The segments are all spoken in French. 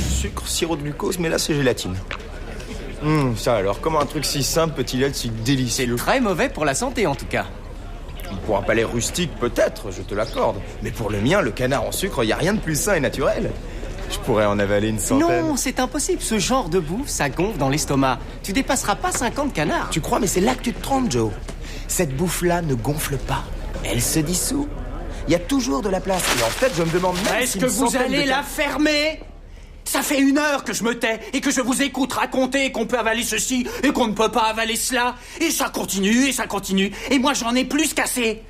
Sucre, sirop de glucose, mais là c'est gélatine. Ça alors, comment un truc si simple peut-il être si délicieux? Très mauvais pour la santé en tout cas. Pour un palais rustique, peut-être, je te l'accorde. Mais pour le mien, le canard en sucre, y a rien de plus sain et naturel. Je pourrais en avaler une centaine. Non, c'est impossible. Ce genre de bouffe, ça gonfle dans l'estomac. Tu dépasseras pas 50 canards. Tu crois, mais c'est là que tu te trompes, Joe. Cette bouffe-là ne gonfle pas. Elle se dissout. Il y a toujours de la place. Et en fait, je me demande même Est-ce si que une vous centaine allez de la fermer? Ça fait 1 heure que je me tais et que je vous écoute raconter qu'on peut avaler ceci et qu'on ne peut pas avaler cela. Et ça continue et ça continue. Et moi, j'en ai plus qu'assez.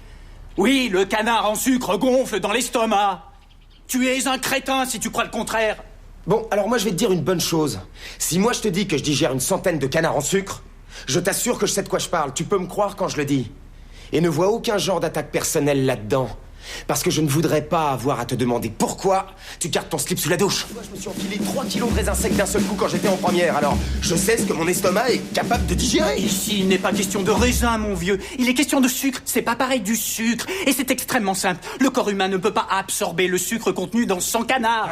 Oui, le canard en sucre gonfle dans l'estomac. Tu es un crétin si tu crois le contraire. Bon, alors moi je vais te dire une bonne chose. Si moi je te dis que je digère une centaine de canards en sucre, je t'assure que je sais de quoi je parle. Tu peux me croire quand je le dis. Et ne vois aucun genre d'attaque personnelle là-dedans. Parce que je ne voudrais pas avoir à te demander pourquoi tu gardes ton slip sous la douche. Moi, je me suis enfilé 3 kilos de raisins secs d'un seul coup quand j'étais en première. Alors, je sais ce que mon estomac est capable de digérer. Ici, il n'est pas question de raisin, mon vieux. Il est question de sucre. C'est pas pareil du sucre. Et c'est extrêmement simple. Le corps humain ne peut pas absorber le sucre contenu dans son canard.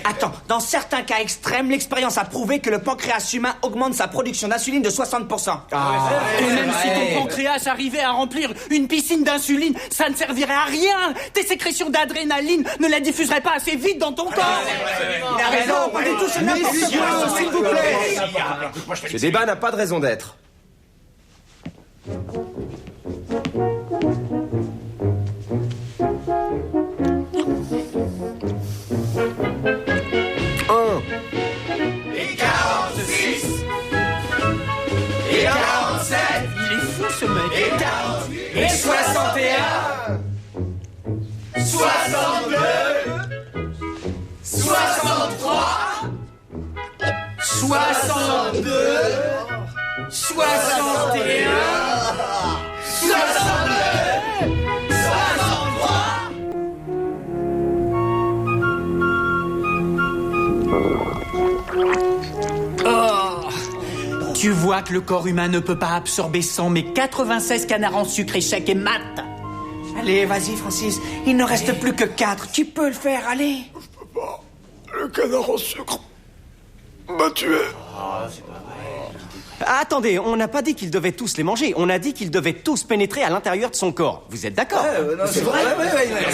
Attends, dans certains cas extrêmes, l'expérience a prouvé que le pancréas humain augmente sa production d'insuline de 60%. Et même si ton pancréas arrivait à remplir une piscine d'insuline, ça ne servirait à rien. Tes sécrétions d'adrénaline ne la diffuseraient pas assez vite dans ton corps. Il a raison, pas du tout, c'est n'importe quoi, s'il vous plaît. Ce débat n'a pas de raison d'être. Et 46 et 47 Il est fou, ce mec. et 48 et 61 62 63 62 61 62 63. Tu vois que le corps humain ne peut pas absorber 100 mais 96 canards en sucre et chèque et mat. Allez, vas-y, Francis, il ne reste plus que 4. Tu peux le faire, allez. Le canard en sucre m'a tué. Attendez, on n'a pas dit qu'ils devaient tous les manger. On a dit qu'ils devaient tous pénétrer à l'intérieur de son corps. Vous êtes d'accord? C'est vrai,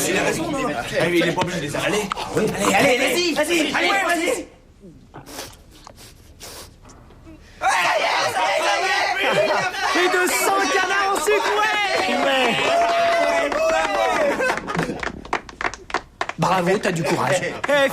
il a raison, non? Il est pas obligé de les avaler. Allez, vas-y, vas-y. Et de 100 canards en sucre, ouais! Bravo, t'as du courage.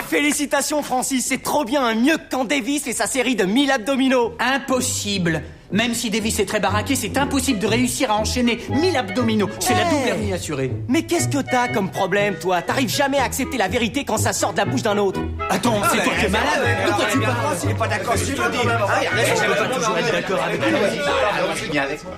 Félicitations, Francis, c'est trop bien, mieux que quand Davis et sa série de 1000 abdominaux. Impossible. Même si Davis est très baraqué, c'est impossible de réussir à enchaîner 1000 abdominaux. C'est la double hernie assurée. Mais qu'est-ce que t'as comme problème, toi? T'arrives jamais à accepter la vérité quand ça sort de la bouche d'un autre. Attends, c'est toi qui es malade. De quoi tu parles? S'il n'est pas d'accord, tu le dis. Je veux pas toujours être d'accord avec toi. Viens avec moi.